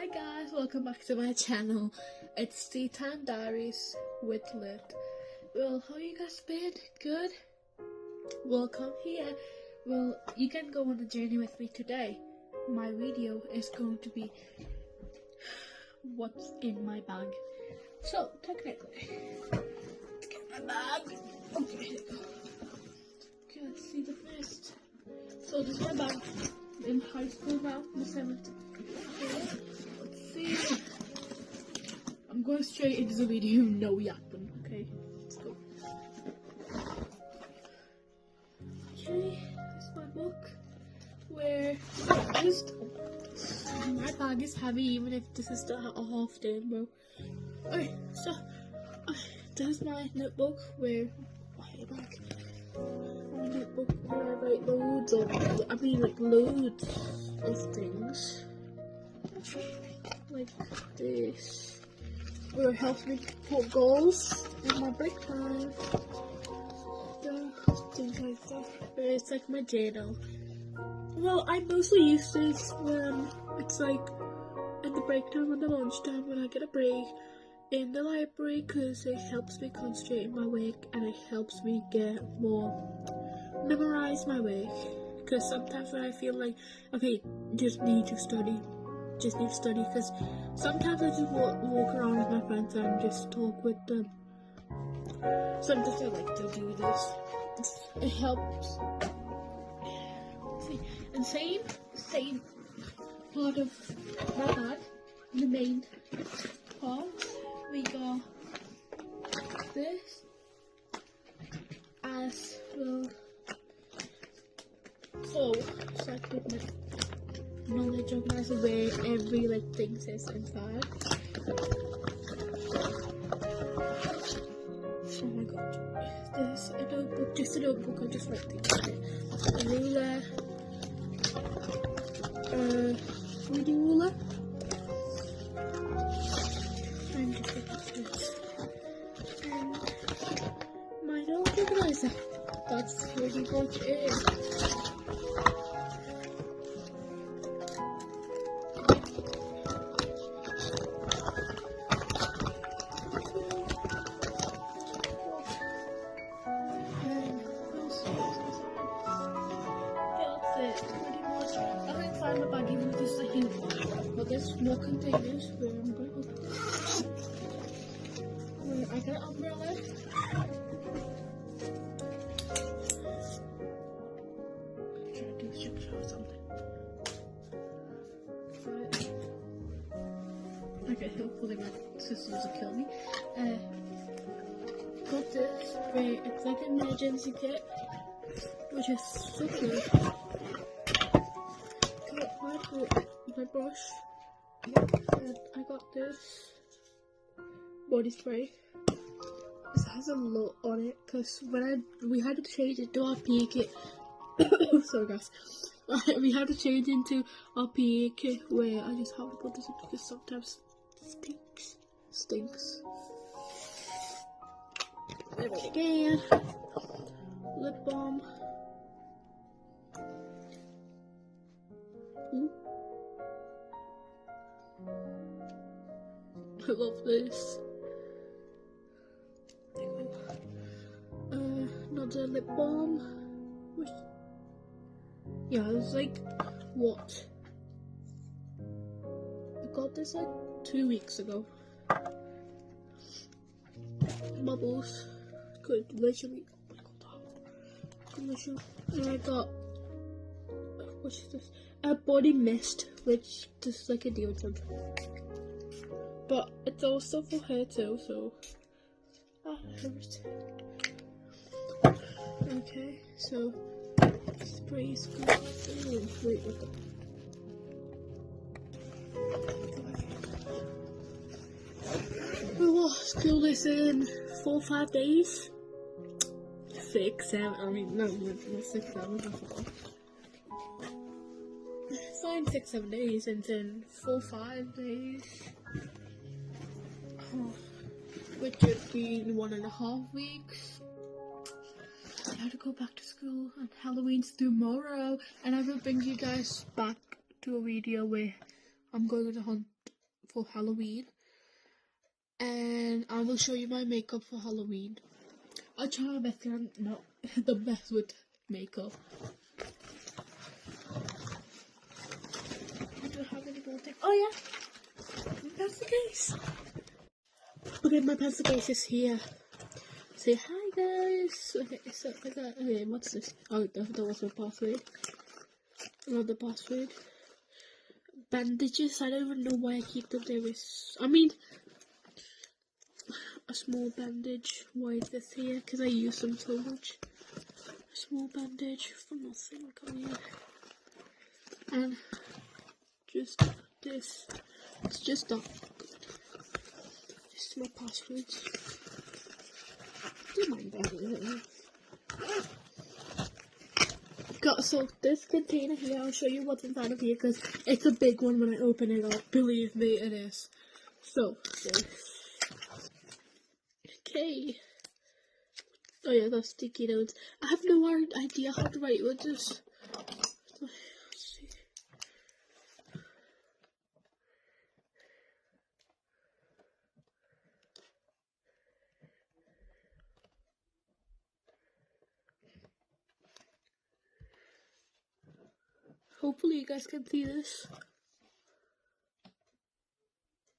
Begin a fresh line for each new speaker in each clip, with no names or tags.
Hi guys, welcome back to my channel. It's Tea Time Diaries with Lit. Well, how you guys been? Good? Welcome here. Well, you can go on a journey with me today. My video is going to be what's in my bag. So, technically, let's get my bag. Okay, here we go. Okay, let's see the first. So this is my bag. In high school now, the 7th. Okay, let's see. I'm going straight into the video, no yapping. Okay, let's go. Okay, this is my book. Where just my bag is heavy, even if this is a half day, bro. Okay, so this is my notebook where my bag. My notebook where I write loads of things like this, where it helps me put goals in my break time. Things like that. It's like my journal. Well, I mostly use this when it's like in the break time and the lunchtime when I get a break in the library, because it helps me concentrate in my work and it helps me get more memorize my work. Because sometimes when I feel like okay, just need to study, because sometimes I just walk around with my friends and just talk with them. Sometimes I like to do this. It helps. See, and same part of my bag, the main part. We got this as well. So I put my knowledge organizer where every thing says inside. Oh my god. There's a notebook, just a notebook, I'll just write things in it. A ruler. Reading ruler. And just this. And my note organizer. That's really what it is. I can find my bag even if it's a huge one. But there's more containers where I'm going to put where I got an umbrella. Try to do a structure or something. Okay, hopefully my sisters will kill me. Got this where it's like an emergency kit, which is so good. My brush, and I got this body spray. This has a lot on it because when we had to change it to our PE kit. Sorry guys, we had to change into our PE kit where I just have to put this in because sometimes it stinks. There it again. Lip balm. Ooh. I love this. Another lip balm. Which, yeah, it was like what? I got this like 2 weeks ago. Bubbles. Good, literally. Oh my god, delicious. And I got what is this? A body mist, which is like a deodorant. But it's also for hair too, so okay, so spray is good. Oh, wait, what the? Oh, school is in 4 or 5 days. 6, 7. I mean, no, 6, 7. Fine, 6, 7 days, and then 4, 5 days. Which would be 1.5 weeks. I have to go back to school, and Halloween's tomorrow, and I will bring you guys back to a video where I'm going to hunt for Halloween, and I will show you my makeup for Halloween. I'll try my best, I'm not the best with makeup. I don't have any more things. Oh yeah, my pencil case. Okay, my pencil case is here. Say hi guys. Okay, so I got, okay, what's this? Oh, that was my password. Another password. Bandages, I don't even know why I keep them there. I mean, a small bandage. Why is this here? Because I use them so much. A small bandage for nothing. Come here. And just this. It's just that. This is my passwords. Don't mind that. So this container here, I'll show you what's inside of here because it's a big one when I open it up. Believe me, it is. So this. Okay. Oh yeah, that's sticky notes. I have no idea how to write with this. Let's see. Hopefully you guys can see this.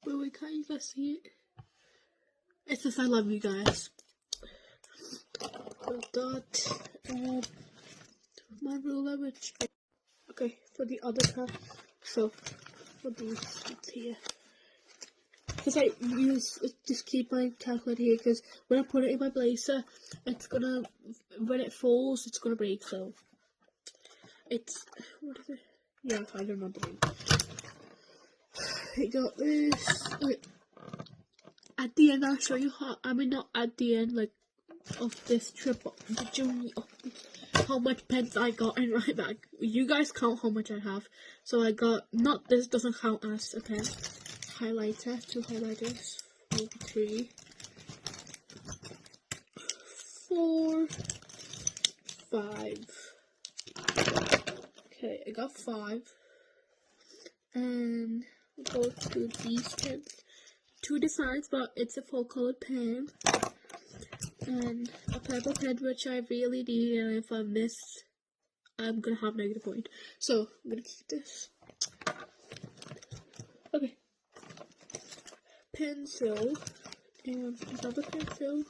But wait, can't you guys see it? It says I love you guys. Got that. My ruler, which okay, for the other car. So for these, it's here. Because I just keep my calculator here because when I put it in my blazer, it's gonna, when it falls, it's gonna break. So it's, what is it? Yeah, I don't know the name. I got this. Okay. At the end, I'll show you how. I mean, not at the end, like of this trip, the journey of how much pens I got in my bag. You guys count how much I have. So I got, not this doesn't count as a pen. Highlighter, 2 highlighters, maybe 3, 4, 5. Okay, I got 5. And we'll go to these pens. 2 designs, but it's a full colored pen. And a purple pen, which I really need, and if I miss, I'm gonna have negative point. So I'm gonna keep this. Okay. Pencil, and another pencil,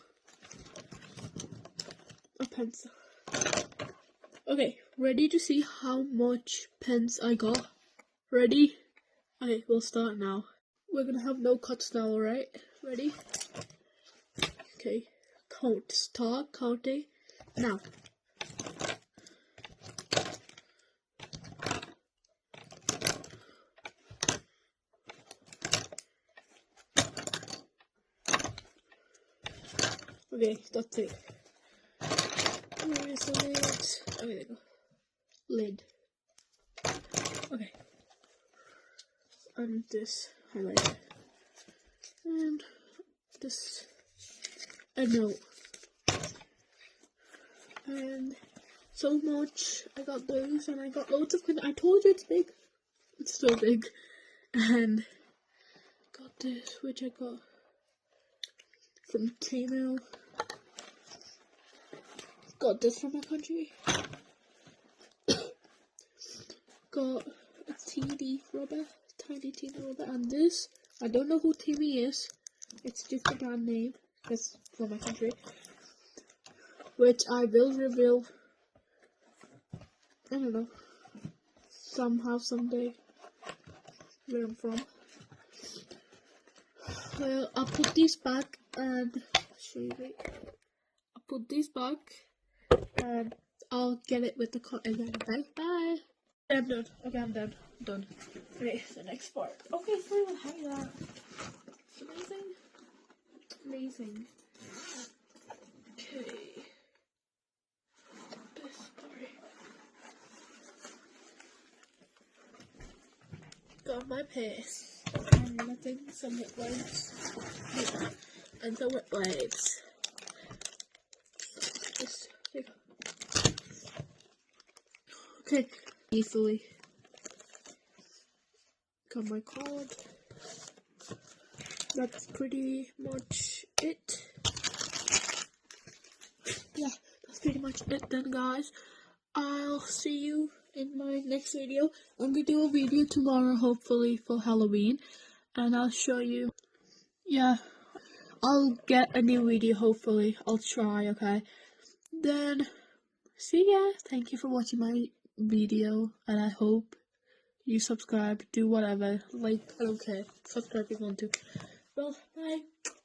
a pencil. Okay, ready to see how much pens I got? Ready? Okay, we'll start now. We're gonna have no cuts now, alright? Ready? Okay, count. Start counting now. Okay, that's it. Where is the lid? Okay, there you go. Lid. Okay. And this highlighter. And this a note. And so much. I got those, and I got loads of. I told you it's big. It's so big. And got this, which I got from Temu. Got this from my country. Got a TD rubber, tiny TD rubber, and this, I don't know who Timmy is. It's just a brand name, because from my country, which I will reveal. I don't know, somehow, someday, where I'm from. Well, I'll put these back and show you. Wait. I'll put these back and I'll get it with the cotton again. Okay, bye. I'm done. Okay, I'm done. I'm done. Okay, the next part. Okay, so how you that? It's amazing. Amazing. Okay. This part. Got my paste. And nothing, some wet wipes. Yeah. And some wet wipes. Just take. Okay. Easily. Got my card. that's pretty much it. Yeah, that's pretty much it then, guys. I'll see you in my next video. I'm gonna do a video tomorrow, hopefully for Halloween, and I'll show you. Yeah, I'll get a new video, hopefully. I'll try, okay? Then, see ya. Thank you for watching my video, and I hope you subscribe, do whatever. Like, I don't care. Subscribe if you want to. Well, bye.